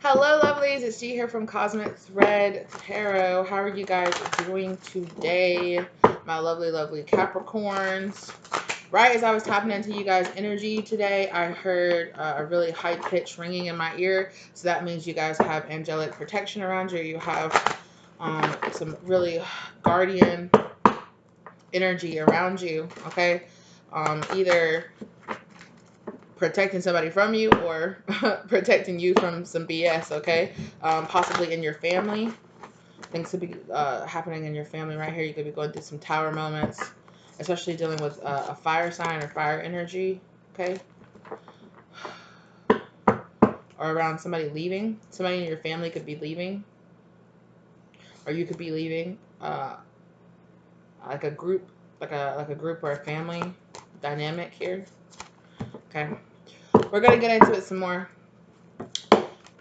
Hello, lovelies. It's G here from Cosmic Thread Tarot. How are you guys doing today, my lovely, lovely Capricorns? Right as I was tapping into you guys' energy today, I heard a really high pitch ringing in my ear. So that means you guys have angelic protection around you. You have some really guardian energy around you. Okay, either protecting somebody from you or protecting you from some BS, okay? Possibly in your family. Things could be happening in your family right here. You could be going through some tower moments, especially dealing with a fire sign or fire energy, okay? Or around somebody leaving. Somebody in your family could be leaving. Or you could be leaving like a group, like a group or a family dynamic here. Okay. We're going to get into it some more.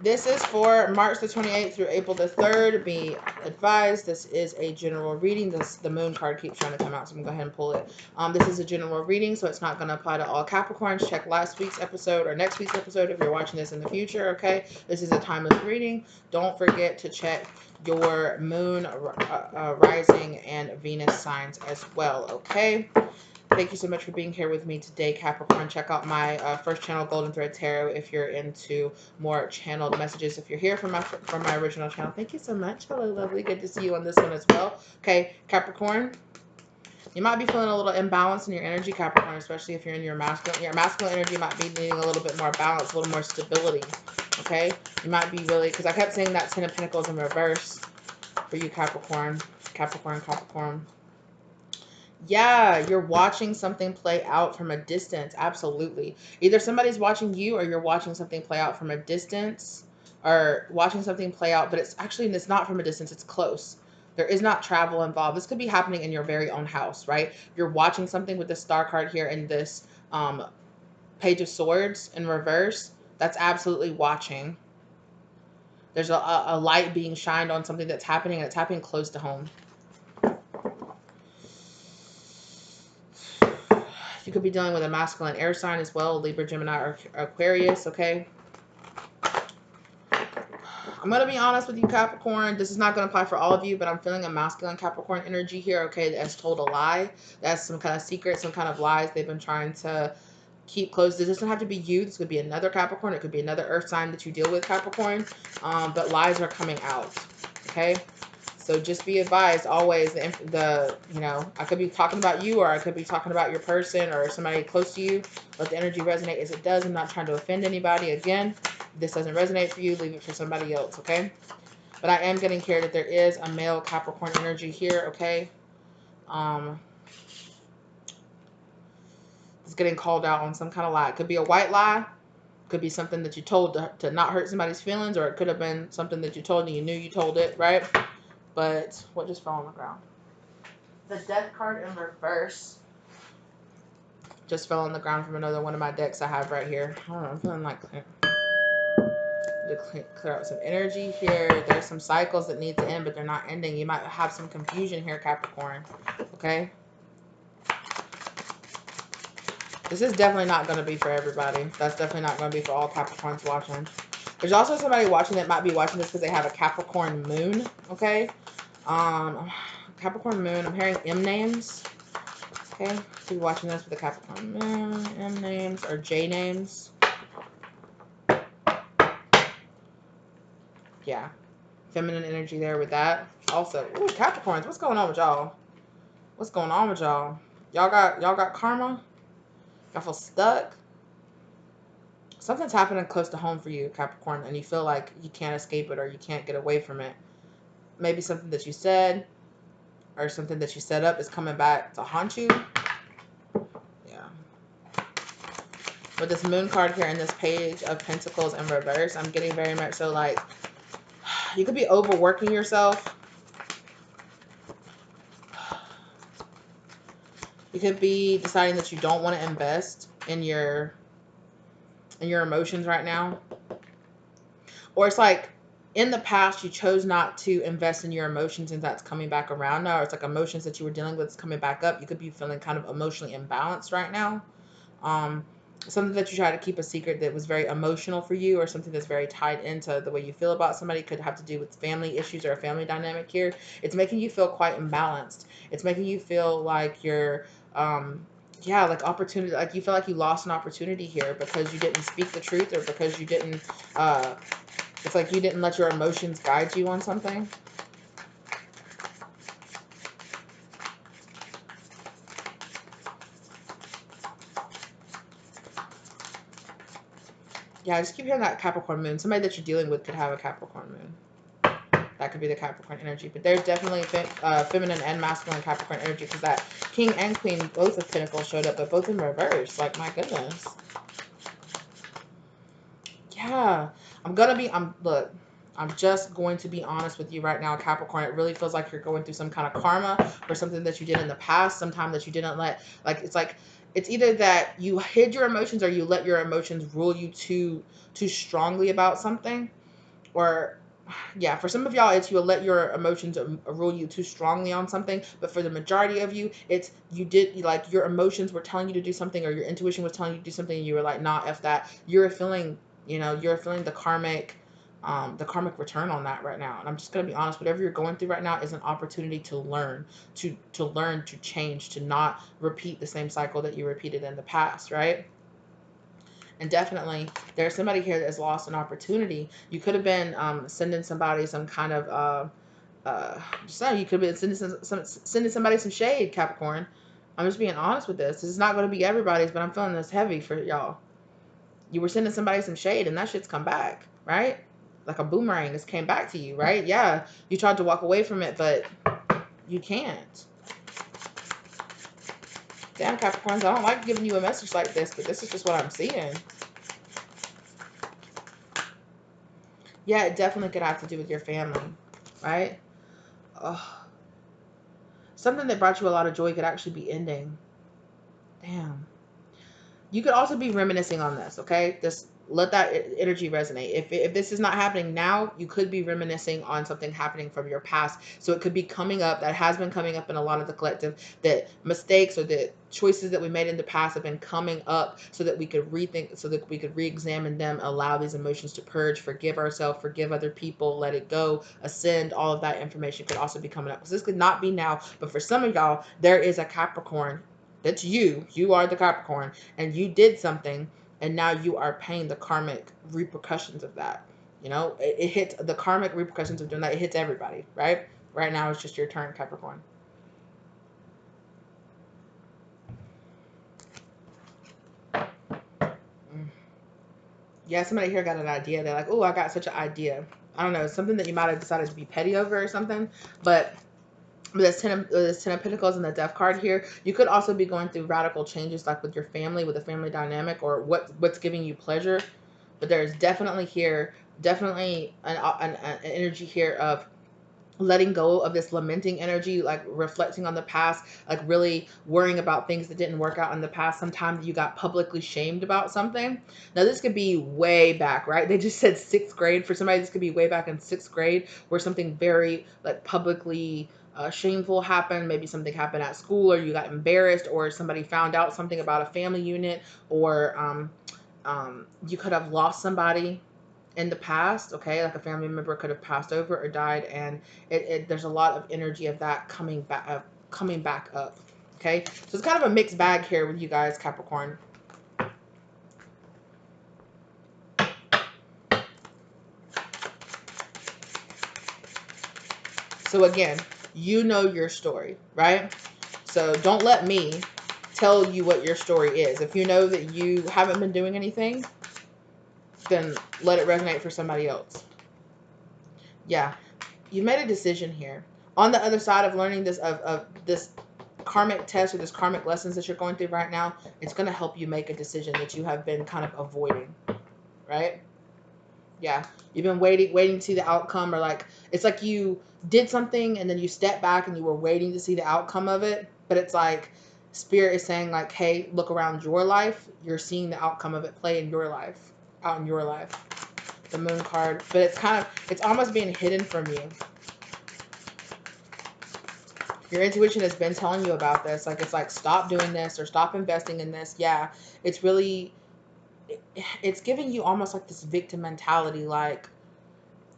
This is for March the 28th through April the 3rd. Be advised, this is a general reading. The moon card keeps trying to come out, so I'm going to go ahead and pull it. This is a general reading, so it's not going to apply to all Capricorns. Check last week's episode or next week's episode if you're watching this in the future, okay? This is a timeless reading. Don't forget to check your moon, rising, and Venus signs as well, okay? Thank you so much for being here with me today, Capricorn. Check out my first channel, Golden Thread Tarot, if you're into more channeled messages. If you're here from my original channel, thank you so much. Hello, lovely. Good to see you on this one as well. Okay, Capricorn. You might be feeling a little imbalanced in your energy, Capricorn, especially if you're in your masculine. Your masculine energy might be needing a little bit more balance, a little more stability. Okay, you might be really, because I kept saying that Ten of Pentacles in reverse for you, Capricorn. Capricorn. Yeah, you're watching something play out from a distance. Absolutely. Either somebody's watching you or you're watching something play out from a distance, or watching something play out, but it's not from a distance, it's close. There is not travel involved. This could be happening in your very own house, right? You're watching something with the star card here in this Page of Swords in reverse. That's absolutely watching. There's a light being shined on something that's happening, and it's happening close to home. You could be dealing with a masculine air sign as well, Libra, Gemini, or Aquarius, okay? I'm going to be honest with you, Capricorn. This is not going to apply for all of you, but I'm feeling a masculine Capricorn energy here, okay, that's told a lie. That's some kind of secret, some kind of lies they've been trying to keep closed. This doesn't have to be you. This could be another Capricorn. It could be another earth sign that you deal with, Capricorn. But lies are coming out, okay? So just be advised always, I could be talking about you, or I could be talking about your person or somebody close to you. Let the energy resonate as it does. I'm not trying to offend anybody. Again, if this doesn't resonate for you, leave it for somebody else, okay? But I am getting here that there is a male Capricorn energy here, okay? It's getting called out on some kind of lie. It could be a white lie. Could be something that you told to not hurt somebody's feelings, or it could have been something that you told and you knew you told it, right? But what just fell on the ground? The Death card in reverse just fell on the ground from another one of my decks I have right here. I don't know, I'm feeling like to clear out some energy here. There's some cycles that need to end, but they're not ending. You might have some confusion here, Capricorn. Okay? This is definitely not going to be for everybody. That's definitely not going to be for all Capricorns watching. There's also somebody watching that might be watching this because they have a Capricorn moon. Okay? Capricorn moon. I'm hearing M names. Okay, so you're watching this with a Capricorn moon, M names, or J names. Yeah, feminine energy there with that. Also, ooh, Capricorns, what's going on with y'all? What's going on with y'all? Y'all got karma? Y'all feel stuck? Something's happening close to home for you, Capricorn, and you feel like you can't escape it or you can't get away from it. Maybe something that you said or something that you set up is coming back to haunt you. Yeah. With this moon card here in this Page of Pentacles in reverse, I'm getting very much so like you could be overworking yourself. You could be deciding that you don't want to invest in your emotions right now. Or it's like in the past you chose not to invest in your emotions, and that's coming back around now. Or it's like emotions that you were dealing with is coming back up. You could be feeling kind of emotionally imbalanced right now. something that you try to keep a secret that was very emotional for you, or something that's very tied into the way you feel about somebody, could have to do with family issues or a family dynamic here. It's making you feel quite imbalanced. It's making you feel like you're, yeah, like opportunity, like you feel like you lost an opportunity here because you didn't speak the truth, or because you didn't, uh, it's like you didn't let your emotions guide you on something. Yeah, I just keep hearing that Capricorn moon. Somebody that you're dealing with could have a Capricorn moon. That could be the Capricorn energy. But there's definitely feminine and masculine Capricorn energy, because that king and queen, both of pentacles, showed up, but both in reverse. Like, my goodness. Yeah. Look, I'm just going to be honest with you right now, Capricorn. It really feels like you're going through some kind of karma for something that you did in the past, sometime that you didn't let, like, it's either that you hid your emotions, or you let your emotions rule you too strongly about something. Or, yeah, for some of y'all, it's you'll let your emotions rule you too strongly on something. But for the majority of you, it's like your emotions were telling you to do something, or your intuition was telling you to do something, and you were like, nah, F that. You're feeling, you're feeling the karmic return on that right now. And I'm just going to be honest, whatever you're going through right now is an opportunity to learn, to learn, to change, to not repeat the same cycle that you repeated in the past, right? And definitely, there's somebody here that has lost an opportunity. You could have been sending somebody some kind of, just saying, you could have been sending somebody some shade, Capricorn. I'm just being honest with this. This is not going to be everybody's, but I'm feeling this heavy for y'all. You were sending somebody some shade, and that shit's come back, right? Like a boomerang, it's came back to you, right? Yeah, you tried to walk away from it, but you can't. Damn, Capricorns, I don't like giving you a message like this, but this is just what I'm seeing. Yeah, it definitely could have to do with your family, right? Oh, something that brought you a lot of joy could actually be ending. Damn. You could also be reminiscing on this, okay? Just let that energy resonate. If this is not happening now, you could be reminiscing on something happening from your past. So it could be coming up, that has been coming up in a lot of the collective, that mistakes or the choices that we made in the past have been coming up, so that we could rethink, so that we could re-examine them, allow these emotions to purge, forgive ourselves, forgive other people, let it go, ascend. All of that information could also be coming up. So this could not be now, but for some of y'all, there is a Capricorn. That's you. You are the Capricorn, and you did something, and now you are paying the karmic repercussions of that. It hits the karmic repercussions of doing that. It hits everybody, right? Right now, it's just your turn, Capricorn. Mm. Yeah, somebody here got an idea. They're like, oh, I got such an idea. I don't know, something that you might have decided to be petty over or something, but this ten of Pentacles and the Death card here, you could also be going through radical changes, like with your family, with a family dynamic, or what's giving you pleasure. But there's definitely an energy here of letting go of this lamenting energy, like reflecting on the past, like really worrying about things that didn't work out in the past. Sometimes you got publicly shamed about something. Now this could be way back, right? They just said 6th grade. For somebody, this could be way back in 6th grade, where something very like publicly shameful happened. Maybe something happened at school, or you got embarrassed, or somebody found out something about a family unit, or you could have lost somebody in the past, okay? Like a family member could have passed over or died, and there's a lot of energy of that coming back up, okay? So it's kind of a mixed bag here with you guys, Capricorn. So again, you know your story, right? So don't let me tell you what your story is. If you know that you haven't been doing anything, then let it resonate for somebody else. Yeah, you made a decision here. On the other side of learning this, of this karmic test, or this karmic lessons that you're going through right now, it's going to help you make a decision that you have been kind of avoiding, right? Yeah, you've been waiting to see the outcome, or like it's like you did something and then you step back and you were waiting to see the outcome of it, but it's like spirit is saying like, hey, look around your life, you're seeing the outcome of it play in your life, out in your life. The moon card, but it's almost being hidden from you. Your intuition has been telling you about this. Like, it's like, stop doing this, or stop investing in this. Yeah, it's really, it's giving you almost like this victim mentality. Like,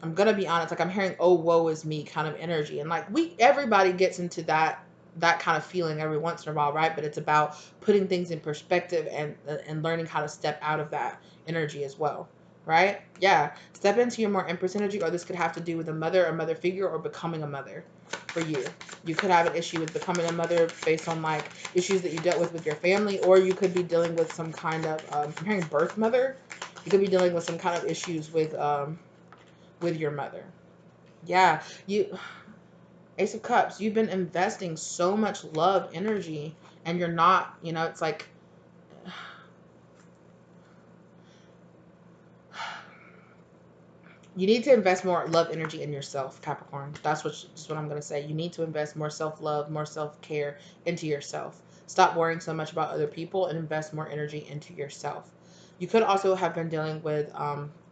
I'm gonna be honest, like I'm hearing, oh, woe is me kind of energy. And like everybody gets into that kind of feeling every once in a while, right? But it's about putting things in perspective and learning how to step out of that energy as well. Right? Yeah. Step into your more Empress energy, or this could have to do with a mother figure, or becoming a mother for you. You could have an issue with becoming a mother based on like issues that you dealt with your family, or you could be dealing with some kind of, I'm hearing birth mother. You could be dealing with some kind of issues with your mother. Yeah, you Ace of Cups, you've been investing so much love energy, and you're not, it's like you need to invest more love energy in yourself, Capricorn. Just what I'm going to say. You need to invest more self-love, more self-care into yourself. Stop worrying so much about other people and invest more energy into yourself. You could also have been dealing with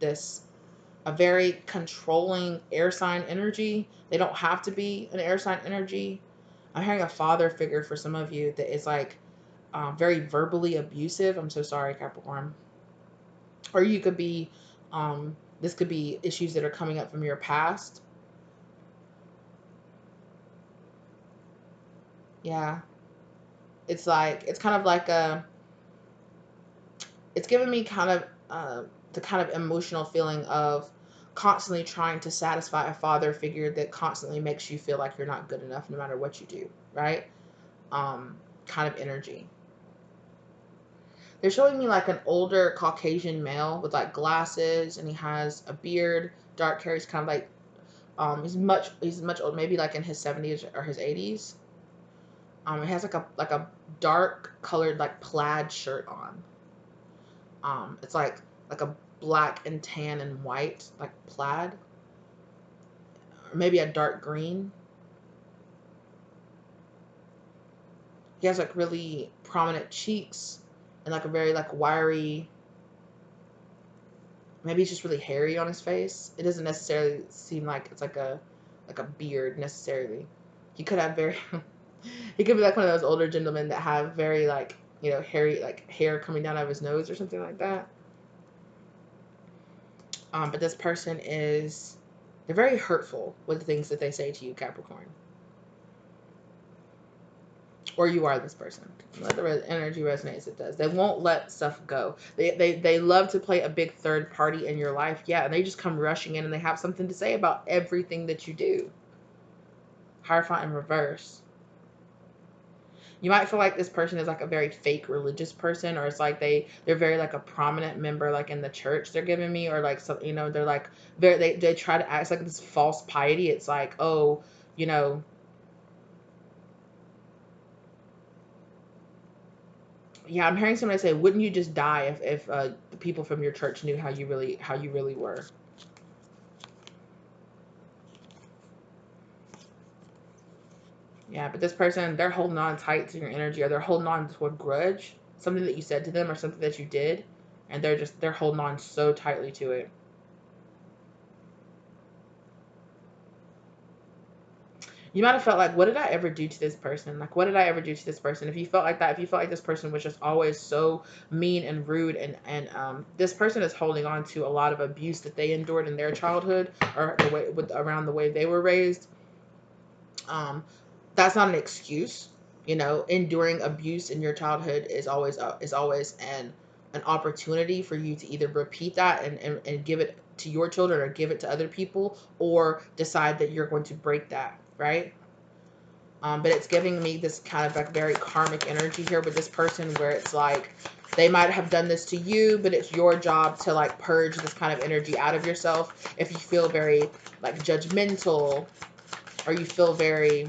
this a very controlling air sign energy. They don't have to be an air sign energy. I'm hearing a father figure for some of you that is like very verbally abusive. I'm so sorry, Capricorn. Or you could be, this could be issues that are coming up from your past. Yeah. It's kind of like it's giving me kind of the kind of emotional feeling of constantly trying to satisfy a father figure that constantly makes you feel like you're not good enough no matter what you do, right? Kind of energy. They're showing me like an older Caucasian male with like glasses, and he has a beard, dark hair. He's kind of like he's much old, maybe like in his 70s or his 80s. He has like a dark colored like plaid shirt on. It's like a black and tan and white like plaid, or maybe a dark green. He has like really prominent cheeks and like a very like wiry. Maybe he's just really hairy on his face. It doesn't necessarily seem like it's like a beard necessarily. He could have very he could be like one of those older gentlemen that have very like, hairy like hair coming down out of his nose or something like that. But this person is, they're very hurtful with the things that they say to you, Capricorn. Or you are this person. Let the energy resonates. It does. They won't let stuff go. They love to play a big third party in your life. Yeah, and they just come rushing in and they have something to say about everything that you do. Hierophant in reverse. You might feel like this person is like a very fake religious person, or it's like they're very like a prominent member like in the church they're giving me, or like some, they're like very they try to act like this false piety. It's like, oh, you know yeah, I'm hearing somebody say, wouldn't you just die if the people from your church knew how you really were? Yeah, but this person, they're holding on tight to your energy, or they're holding on to a grudge, something that you said to them or something that you did, and they're holding on so tightly to it. You might have felt like, what did I ever do to this person? Like, what did I ever do to this person? If you felt like that, if you felt like this person was just always so mean and rude, and this person is holding on to a lot of abuse that they endured in their childhood, or the way around the way they were raised. Um, that's not an excuse. Enduring abuse in your childhood is always an opportunity for you to either repeat that and give it to your children, or give it to other people, or decide that you're going to break that, right? But it's giving me this kind of like very karmic energy here with this person, where it's like they might have done this to you, but it's your job to like purge this kind of energy out of yourself. If you feel very like judgmental, or you feel very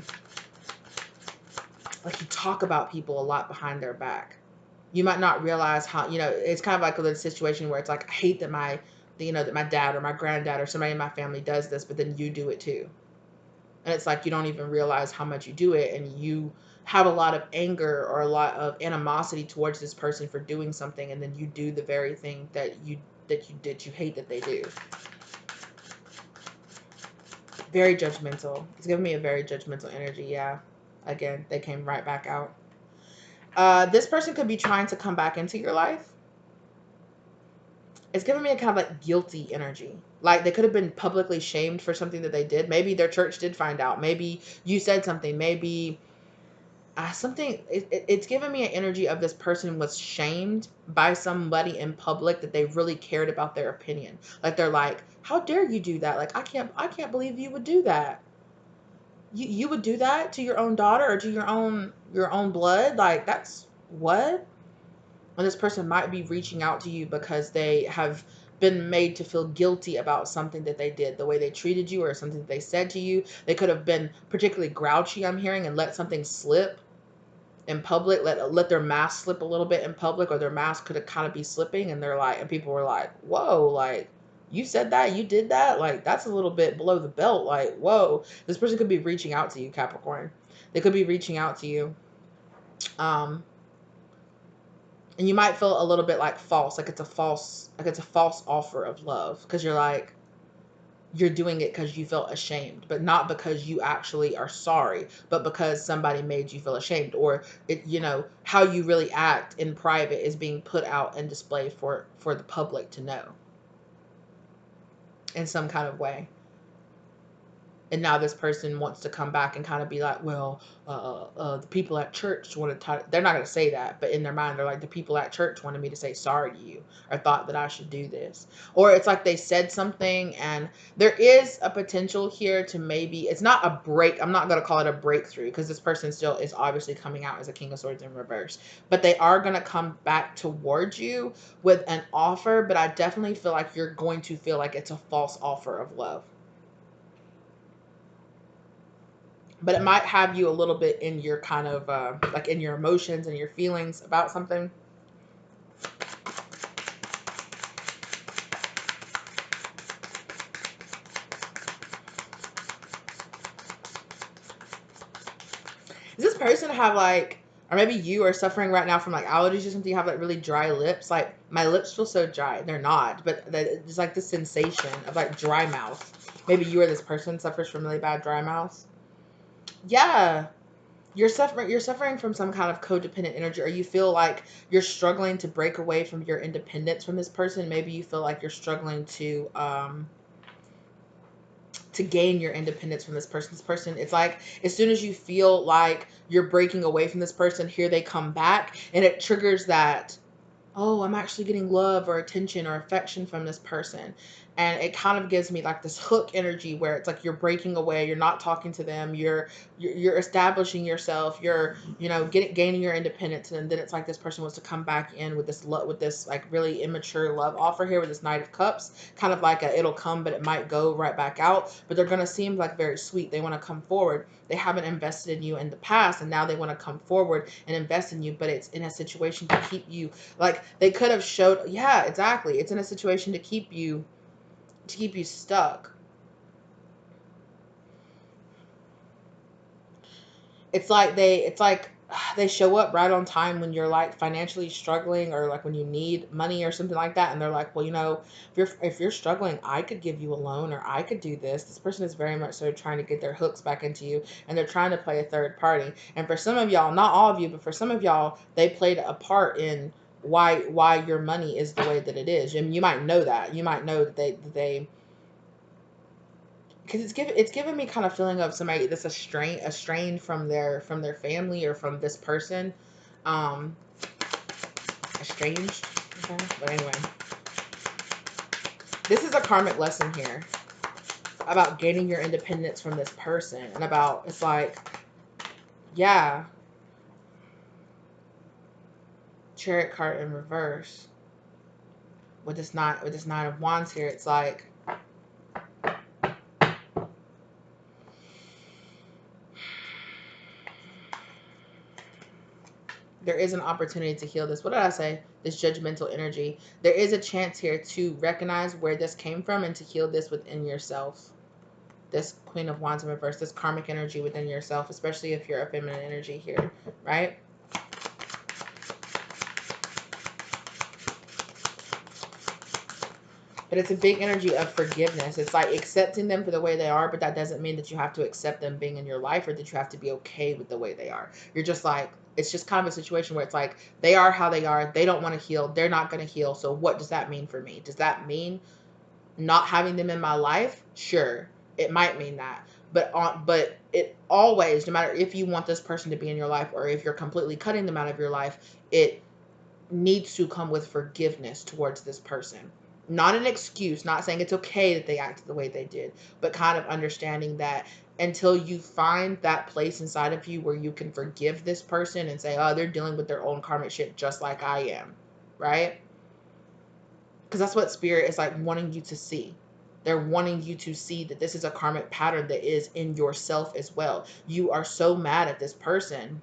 like you talk about people a lot behind their back, you might not realize how, it's kind of like a situation where it's like, I hate that that my dad or my granddad or somebody in my family does this, but then you do it too. And it's like you don't even realize how much you do it, and you have a lot of anger or a lot of animosity towards this person for doing something, and then you do the very thing that you hate that they do. Very judgmental. It's giving me a very judgmental energy. Yeah. Again, they came right back out. This person could be trying to come back into your life. it's giving me a kind of like guilty energy. Like they could have been publicly shamed for something that they did. Maybe their church did find out. Maybe you said something. Maybe something. It's giving me an energy of this person was shamed by somebody in public that they really cared about their opinion. Like they're like, how dare you do that? Like I can't believe you would do that. You would do that to your own daughter or to your own blood. Like that's what. And this person might be reaching out to you because they have been made to feel guilty about something that they did, the way they treated you or something that they said to you. They could have been particularly grouchy, I'm hearing, and let something slip in public, let their mask slip a little bit in public, or their mask could have kind of be slipping, and they're like, and people were like, whoa, like you said that, you did that, like that's a little bit below the belt, like whoa. This person could be reaching out to you, Capricorn. They could be reaching out to you. Um, and you might feel a little bit like false, like it's a false offer of love, because you're like, you're doing it because you felt ashamed, but not because you actually are sorry, but because somebody made you feel ashamed, or it, how you really act in private is being put out and displayed for the public to know in some kind of way. And now this person wants to come back and kind of be like, well, the people at church wanted to, they're not going to say that, but in their mind, they're like, the people at church wanted me to say sorry to you, or thought that I should do this. Or it's like they said something, and there is a potential here to maybe, it's not a break. I'm not going to call it a breakthrough, because this person still is obviously coming out as a King of Swords in reverse, but they are going to come back towards you with an offer. But I definitely feel like you're going to feel like it's a false offer of love. But it might have you a little bit in your kind of like in your emotions and your feelings about something. Does this person have like, or maybe you are suffering right now from like allergies or something? You have like really dry lips. Like my lips feel so dry. They're not, but it's like the sensation of like dry mouth. Maybe you or this person suffers from really bad dry mouth. Yeah, you're suffering from some kind of codependent energy, or you feel like you're struggling to break away from your independence from this person. Maybe you feel like you're struggling to gain your independence from this person. This person, it's like as soon as you feel like you're breaking away from this person, here they come back, and it triggers that, oh, I'm actually getting love or attention or affection from this person. And it kind of gives me like this hook energy where it's like you're breaking away, you're not talking to them, you're establishing yourself, you're gaining your independence, and then it's like this person wants to come back in with this with this like really immature love offer here with this Knight of Cups, kind of like a it'll come but it might go right back out, but they're gonna seem like very sweet. They want to come forward. They haven't invested in you in the past, and now they want to come forward and invest in you, but it's in a situation to keep you, like they could have showed, yeah, exactly. It's in a situation to keep you stuck. It's like they show up right on time when you're like financially struggling, or like when you need money or something like that, and they're like, well, if you're struggling, I could give you a loan, or I could do this. This person is very much so trying to get their hooks back into you, and they're trying to play a third party. And for some of y'all, not all of you, but for some of y'all, they played a part in why your money is the way that it is. And you might know that. You might know that they because it's given me kind of feeling of somebody that's estranged from their family, or from this person, um estranged. Okay. But anyway, this is a karmic lesson here about gaining your independence from this person, and about, it's like, yeah, Chariot card in reverse with this nine of wands here. It's like, there is an opportunity to heal this. What did I say? This judgmental energy. There is a chance here to recognize where this came from and to heal this within yourself. This Queen of Wands in reverse, this karmic energy within yourself, especially if you're a feminine energy here, right? But it's a big energy of forgiveness. It's like accepting them for the way they are, but that doesn't mean that you have to accept them being in your life, or that you have to be okay with the way they are. You're just like, It's just kind of a situation where it's like, they are how they are. They don't want to heal. They're not going to heal. So what does that mean for me? Does that mean not having them in my life? Sure, it might mean that. But it always, no matter if you want this person to be in your life or if you're completely cutting them out of your life, it needs to come with forgiveness towards this person. Not an excuse, not saying it's okay that they acted the way they did, but kind of understanding that until you find that place inside of you where you can forgive this person and say, oh, they're dealing with their own karmic shit just like I am, right? Because that's what spirit is like wanting you to see. They're wanting you to see that this is a karmic pattern that is in yourself as well. You are so mad at this person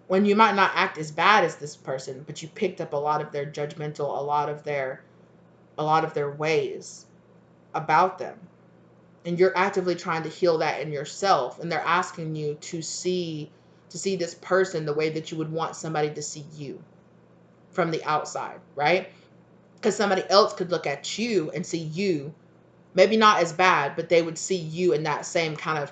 when you might not act as bad as this person, but you picked up a lot of their judgmental, a lot of their ways about them. And you're actively trying to heal that in yourself. And they're asking you to see this person the way that you would want somebody to see you from the outside, right? Because somebody else could look at you and see you, maybe not as bad, but they would see you in that same kind of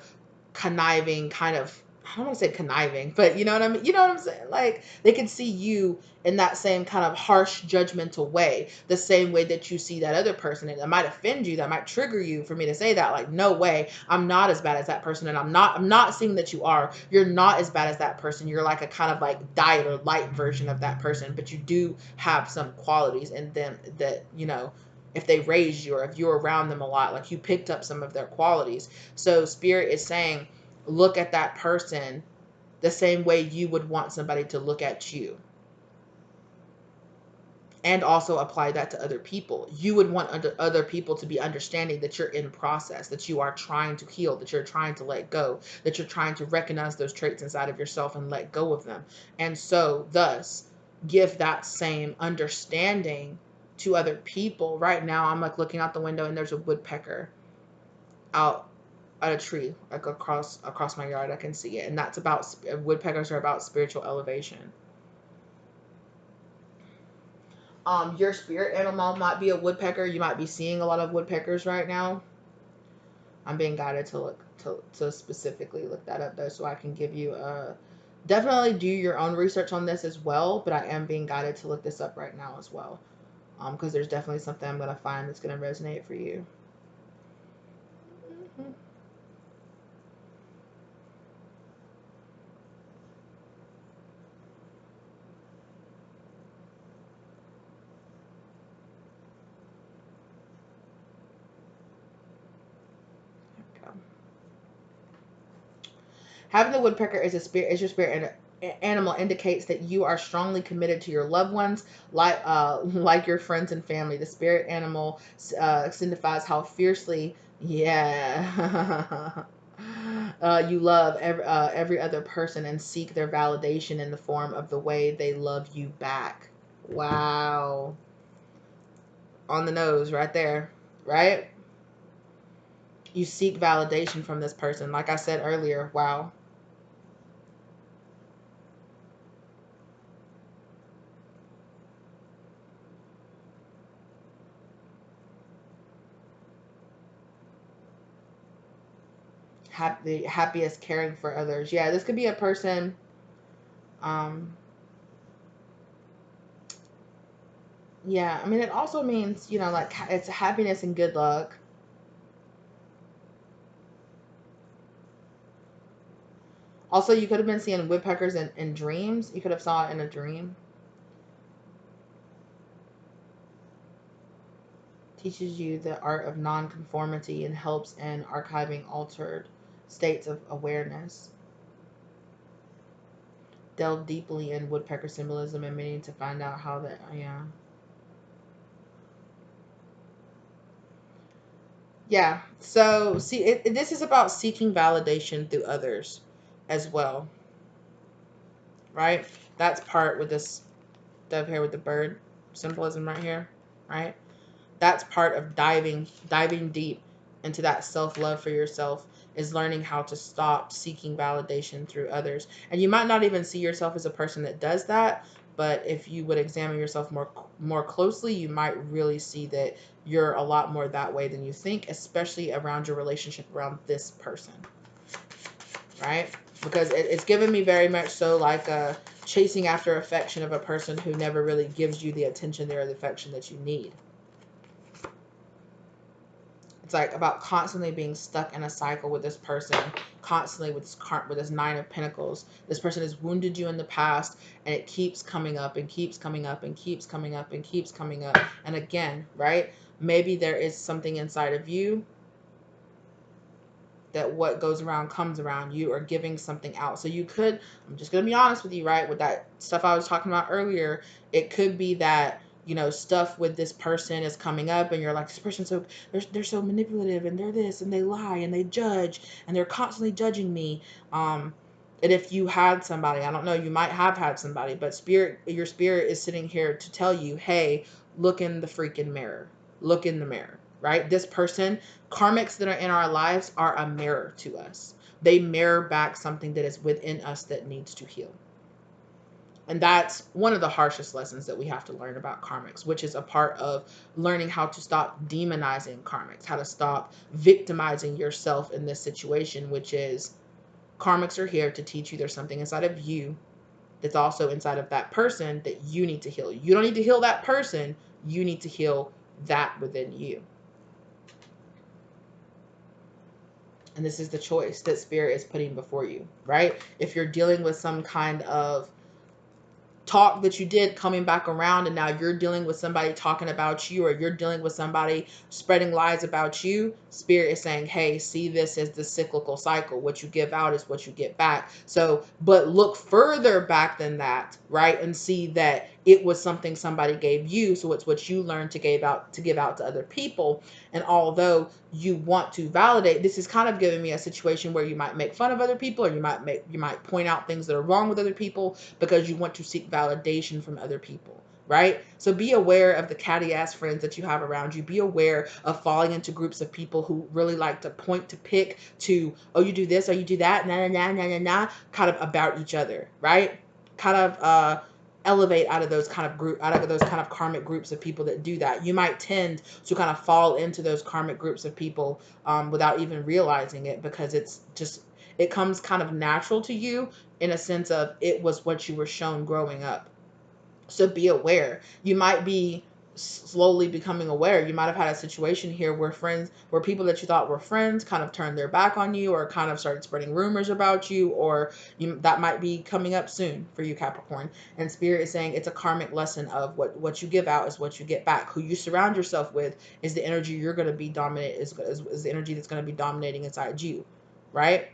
conniving kind of, I don't want to say conniving, but you know what I mean? You know what I'm saying? Like, they can see you in that same kind of harsh, judgmental way, the same way that you see that other person. And it might offend you, that might trigger you for me to say that. Like, no way, I'm not as bad as that person. And I'm not saying that you are. You're not as bad as that person. You're like a kind of like diet or light version of that person, but you do have some qualities in them that, you know, if they raised you or if you're around them a lot, like you picked up some of their qualities. So spirit is saying, look at that person the same way you would want somebody to look at you. And also apply that to other people. You would want other people to be understanding that you're in process, that you are trying to heal, that you're trying to let go, that you're trying to recognize those traits inside of yourself and let go of them. And so thus give that same understanding to other people. Right now I'm like looking out the window and there's a woodpecker out at a tree, like across my yard. I can see it. And that's about, woodpeckers are about spiritual elevation. Your spirit animal might be a woodpecker. You might be seeing a lot of woodpeckers right now. I'm being guided to look to specifically look that up though, so I can give you definitely do your own research on this as well, but I am being guided to look this up right now as well. Because there's definitely something I'm gonna find that's gonna resonate for you. Mm-hmm. Okay. Having the woodpecker as your spirit animal indicates that you are strongly committed to your loved ones, like your friends and family. The spirit animal signifies how fiercely, yeah, you love every other person and seek their validation in the form of the way they love you back. Wow, on the nose, right there, right? You seek validation from this person, like I said earlier. Wow. The happiest caring for others. Yeah, this could be a person. Um, yeah, I mean, it also means, you know, like it's happiness and good luck. Also, you could have been seeing woodpeckers in dreams. You could have saw it in a dream. Teaches you the art of nonconformity and helps in archiving altered states of awareness. Delve deeply in woodpecker symbolism and meaning to find out how that, yeah. Yeah. So, see, this is about seeking validation through others as well, right? That's part with this dove here with the bird symbolism right here, right? That's part of diving deep into that self-love for yourself, is learning how to stop seeking validation through others. And you might not even see yourself as a person that does that, but if you would examine yourself more closely, you might really see that you're a lot more that way than you think, especially around your relationship around this person. right? Because it's given me very much so like a chasing after affection of a person who never really gives you the attention or the affection that you need. It's like about constantly being stuck in a cycle with this person, constantly with this Nine of Pentacles. This person has wounded you in the past, and it keeps coming up and keeps coming up and keeps coming up and keeps coming up. And again, right? Maybe there is something inside of you that what goes around comes around. You are giving something out. So you could, I'm just going to be honest with you, right? With that stuff I was talking about earlier, it could be that, you know, stuff with this person is coming up and you're like, this person's so, they're so manipulative and they're this and they lie and they judge and they're constantly judging me. And if you had somebody, I don't know, you might have had somebody, but your spirit is sitting here to tell you, hey, look in the freaking mirror. Look in the mirror, right? This person, karmics that are in our lives are a mirror to us. They mirror back something that is within us that needs to heal. And that's one of the harshest lessons that we have to learn about karmics, which is a part of learning how to stop demonizing karmics, how to stop victimizing yourself in this situation, which is karmics are here to teach you there's something inside of you that's also inside of that person that you need to heal. You don't need to heal that person. You need to heal that within you. And this is the choice that spirit is putting before you, right? If you're dealing with some kind of talk that you did coming back around and now you're dealing with somebody talking about you, or you're dealing with somebody spreading lies about you, spirit is saying, hey, see this as the cyclical cycle. What you give out is what you get back. So, but look further back than that, right? And see that it was something somebody gave you. So it's what you learned to give out to other people. And although you want to validate, this is kind of giving me a situation where you might make fun of other people, or you might point out things that are wrong with other people because you want to seek validation from other people, right? So be aware of the catty ass friends that you have around you. Be aware of falling into groups of people who really like to point to pick to, oh, you do this, or you do that, nah, nah, nah, nah, nah, nah, kind of about each other, right? Kind of elevate out of those kind of karmic groups of people that do that. You might tend to kind of fall into those karmic groups of people without even realizing it, because it comes kind of natural to you in a sense of it was what you were shown growing up. So be aware. You might be slowly becoming aware. You might have had a situation here where people that you thought were friends kind of turned their back on you, or kind of started spreading rumors about you, or that might be coming up soon for you, Capricorn. And spirit is saying it's a karmic lesson of what you give out is what you get back. Who you surround yourself with is the energy you're going to be is the energy that's going to be dominating inside you, right?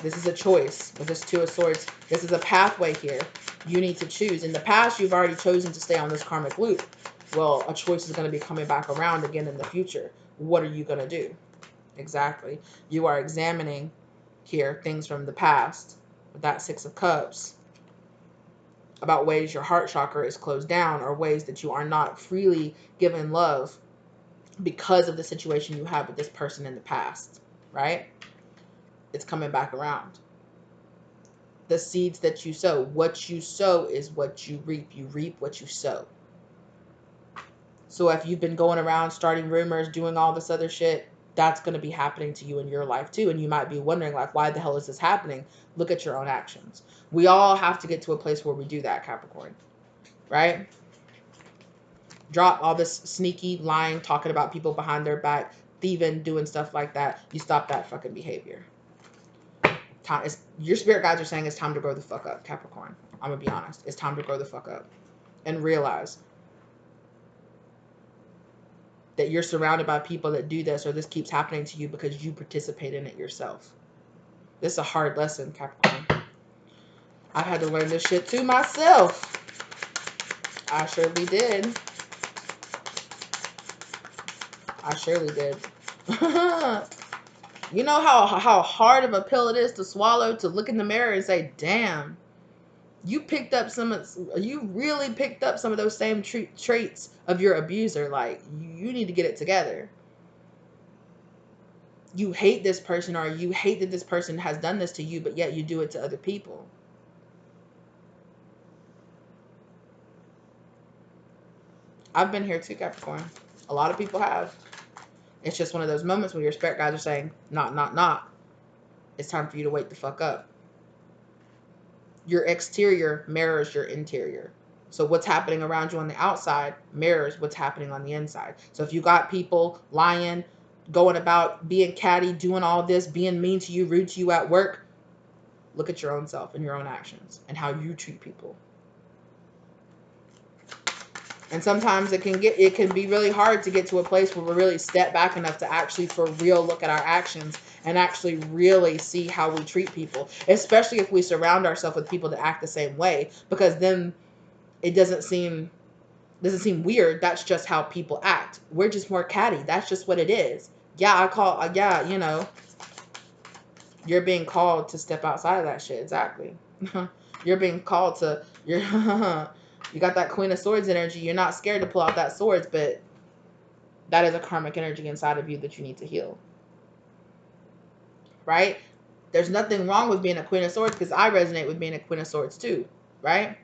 This is a choice with this Two of Swords. This is a pathway here. You need to choose. In the past, you've already chosen to stay on this karmic loop. Well, a choice is going to be coming back around again in the future. What are you going to do? Exactly. You are examining here things from the past with that Six of Cups about ways your heart chakra is closed down, or ways that you are not freely given love because of the situation you had with this person in the past, right? It's coming back around. The seeds that you sow. What you sow is what you reap. You reap what you sow. So if you've been going around starting rumors, doing all this other shit, that's going to be happening to you in your life too. And you might be wondering, like, why the hell is this happening? Look at your own actions. We all have to get to a place where we do that, Capricorn. Right? Drop all this sneaky lying, talking about people behind their back, thieving, doing stuff like that. You stop that fucking behavior. Your spirit guides are saying it's time to grow the fuck up, Capricorn. I'm gonna be honest. It's time to grow the fuck up and realize that you're surrounded by people that do this, or this keeps happening to you because you participate in it yourself. This is a hard lesson, Capricorn. I've had to learn this shit too myself. I surely did. I surely did. You know how hard of a pill it is to swallow, to look in the mirror and say, damn, you really picked up some of those same traits of your abuser. Like, you need to get it together. You hate this person, or you hate that this person has done this to you, but yet you do it to other people. I've been here too, Capricorn. A lot of people have. It's just one of those moments where your spirit guides are saying, not. It's time for you to wake the fuck up. Your exterior mirrors your interior. So what's happening around you on the outside mirrors what's happening on the inside. So if you got people lying, going about being catty, doing all this, being mean to you, rude to you at work, look at your own self and your own actions and how you treat people. And sometimes it can be really hard to get to a place where we really step back enough to actually for real look at our actions and actually really see how we treat people, especially if we surround ourselves with people that act the same way, because then it doesn't seem weird. That's just how people act. We're just more catty. That's just what it is. Yeah, you're being called to step outside of that shit. Exactly. You're being called to, you got that Queen of Swords energy. You're not scared to pull out that swords, but that is a karmic energy inside of you that you need to heal. Right? There's nothing wrong with being a Queen of Swords, because I resonate with being a Queen of Swords too. Right?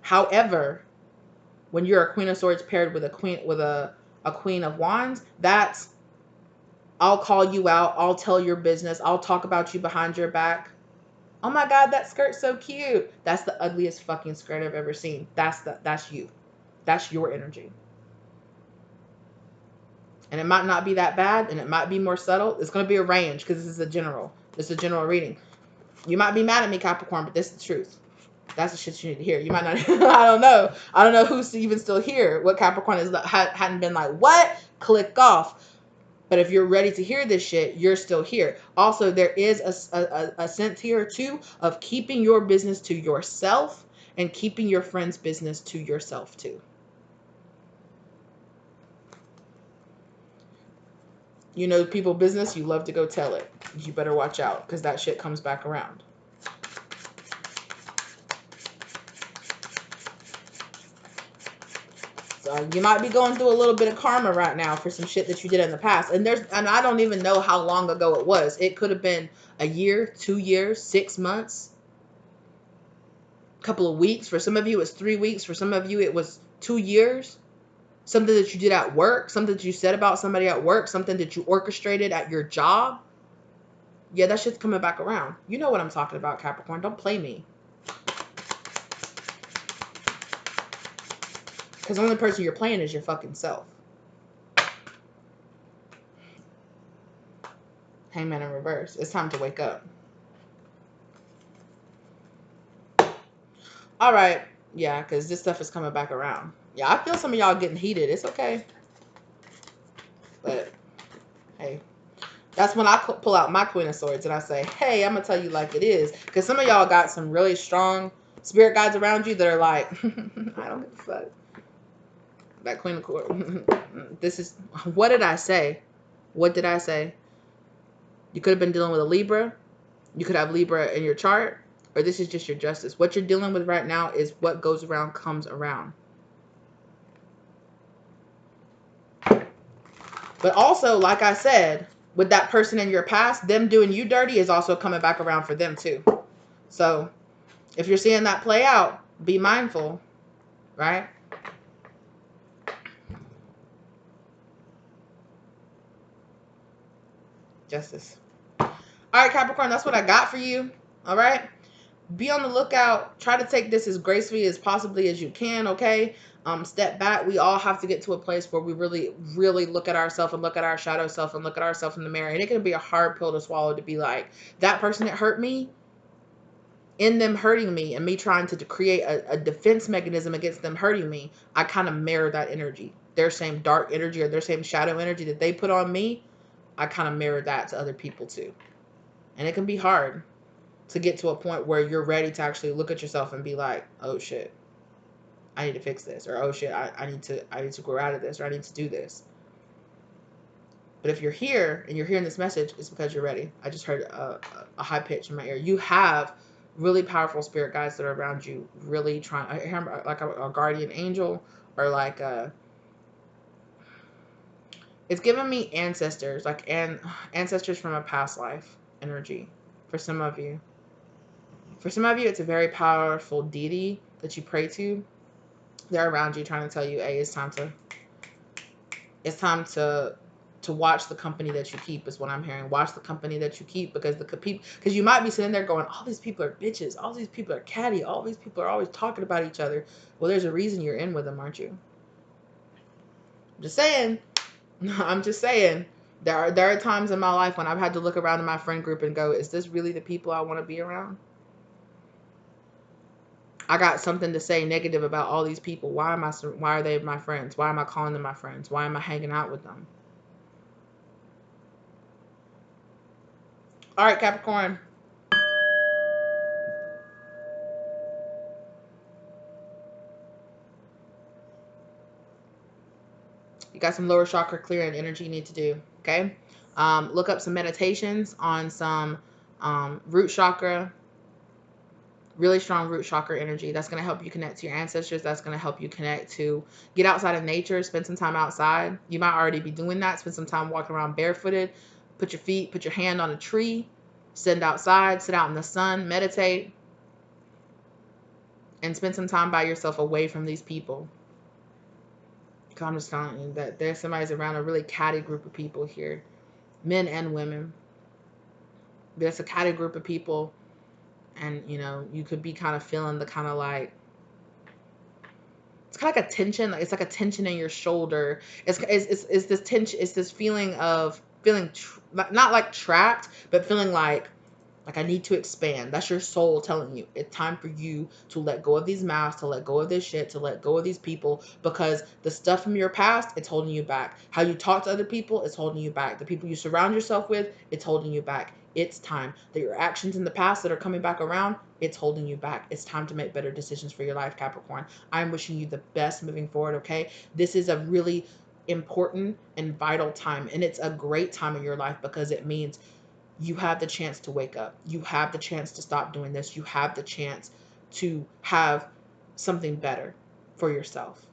However, when you're a Queen of Swords paired with a Queen of Wands, that's, I'll call you out, I'll tell your business, I'll talk about you behind your back. Oh my God, that skirt's so cute. That's the ugliest fucking skirt I've ever seen. That's you. That's your energy. And it might not be that bad, and it might be more subtle. It's going to be a range, because this is a general reading. You might be mad at me, Capricorn, but this is the truth. That's the shit you need to hear. You might not, I don't know who's even still here. What Capricorn hadn't been like, what? Click off. But if you're ready to hear this shit, you're still here. Also, there is a sense here, too, of keeping your business to yourself and keeping your friend's business to yourself, too. You know people business, you love to go tell it. You better watch out, because that shit comes back around. So you might be going through a little bit of karma right now for some shit that you did in the past. And I don't even know how long ago it was. It could have been a year, 2 years, 6 months, a couple of weeks. For some of you, it was 3 weeks. For some of you, it was 2 years. Something that you did at work, something that you said about somebody at work, something that you orchestrated at your job. Yeah, that shit's coming back around. You know what I'm talking about, Capricorn. Don't play me. Because the only person you're playing is your fucking self. Hangman in reverse. It's time to wake up. All right. Yeah, because this stuff is coming back around. Yeah, I feel some of y'all getting heated. It's okay. But, hey. That's when I pull out my Queen of Swords and I say, hey, I'm going to tell you like it is. Because some of y'all got some really strong spirit guides around you that are like, I don't give a fuck. That Queen of Swords. This is, what did I say? What did I say? You could have been dealing with a Libra. You could have Libra in your chart. Or this is just your justice. What you're dealing with right now is what goes around comes around. But also, like I said, with that person in your past, them doing you dirty is also coming back around for them too. So if you're seeing that play out, be mindful, right? Justice. All right, Capricorn, that's what I got for you. All right. Be on the lookout. Try to take this as gracefully as possibly as you can, okay? Step back. We all have to get to a place where we really, really look at ourselves and look at our shadow self and look at ourselves in the mirror. And it can be a hard pill to swallow to be like, that person that hurt me, in them hurting me and me trying to create a defense mechanism against them hurting me, I kind of mirror that energy. Their same dark energy or their same shadow energy that they put on me, I kind of mirror that to other people too. And it can be hard to get to a point where you're ready to actually look at yourself and be like, oh shit, I need to fix this. Or oh shit, I need to grow out of this, or I need to do this. But if you're here and you're hearing this message, it's because you're ready. I just heard a high pitch in my ear. You have really powerful spirit guides that are around you, really trying, I hear like a guardian angel, or like it's giving me ancestors, like ancestors from a past life energy for some of you. For some of you, it's a very powerful deity that you pray to. They're around you trying to tell you, hey, it's time to to watch the company that you keep is what I'm hearing. Watch the company that you keep, because because you might be sitting there going, all these people are bitches, all these people are catty, all these people are always talking about each other. Well, there's a reason you're in with them, aren't you? I'm just saying. I'm just saying. There are times in my life when I've had to look around in my friend group and go, is this really the people I want to be around? I got something to say negative about all these people. Why are they my friends? Why am I calling them my friends? Why am I hanging out with them? All right, Capricorn. You got some lower chakra clearing energy you need to do. Okay. Look up some meditations on some root chakra, really strong root chakra energy. That's going to help you connect to your ancestors. That's going to help you connect to get outside of nature, spend some time outside. You might already be doing that. Spend some time walking around barefooted. Put your hand on a tree, sit outside, sit out in the sun, meditate, and spend some time by yourself away from these people. I'm just telling you that there's somebody's around a really catty group of people here, men and women. There's a catty group of people, and you could be kind of feeling the kind of like, it's kind of like a tension. It's like a tension in your shoulder. It's this tension. It's this feeling of feeling not like trapped, but feeling like I need to expand. That's your soul telling you it's time for you to let go of these masks, to let go of this shit, to let go of these people, because the stuff from your past, it's holding you back. How you talk to other people, it's holding you back. The people you surround yourself with, it's holding you back. It's time that your actions in the past that are coming back around, it's holding you back. It's time to make better decisions for your life, Capricorn. I'm wishing you the best moving forward, okay? This is a really important and vital time, and it's a great time in your life because it means you have the chance to wake up. You have the chance to stop doing this. You have the chance to have something better for yourself,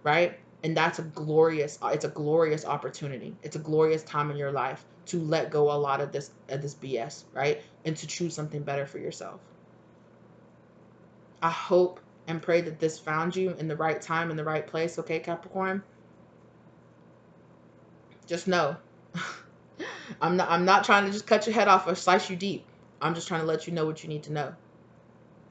right? And it's a glorious opportunity. It's a glorious time in your life to let go a lot of this BS, right? And to choose something better for yourself. I hope and pray that this found you in the right time, in the right place, okay, Capricorn? Just know. I'm not trying to just cut your head off or slice you deep. I'm just trying to let you know what you need to know.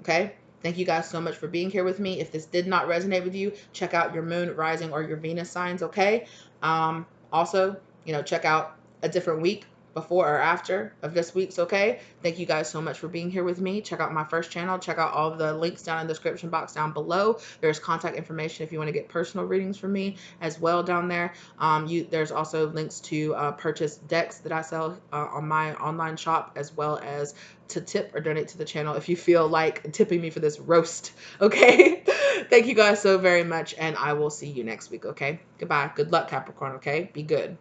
Okay? Thank you guys so much for being here with me. If this did not resonate with you, check out your moon, rising, or your Venus signs, okay? Also, check out a different week before or after of this week's, okay? Thank you guys so much for being here with me. Check out my first channel. Check out all the links down in the description box down below. There's contact information if you want to get personal readings from me as well down there. There's also links to purchase decks that I sell on my online shop, as well as to tip or donate to the channel if you feel like tipping me for this roast, okay? Thank you guys so very much, and I will see you next week, okay? Goodbye. Good luck, Capricorn, okay? Be good.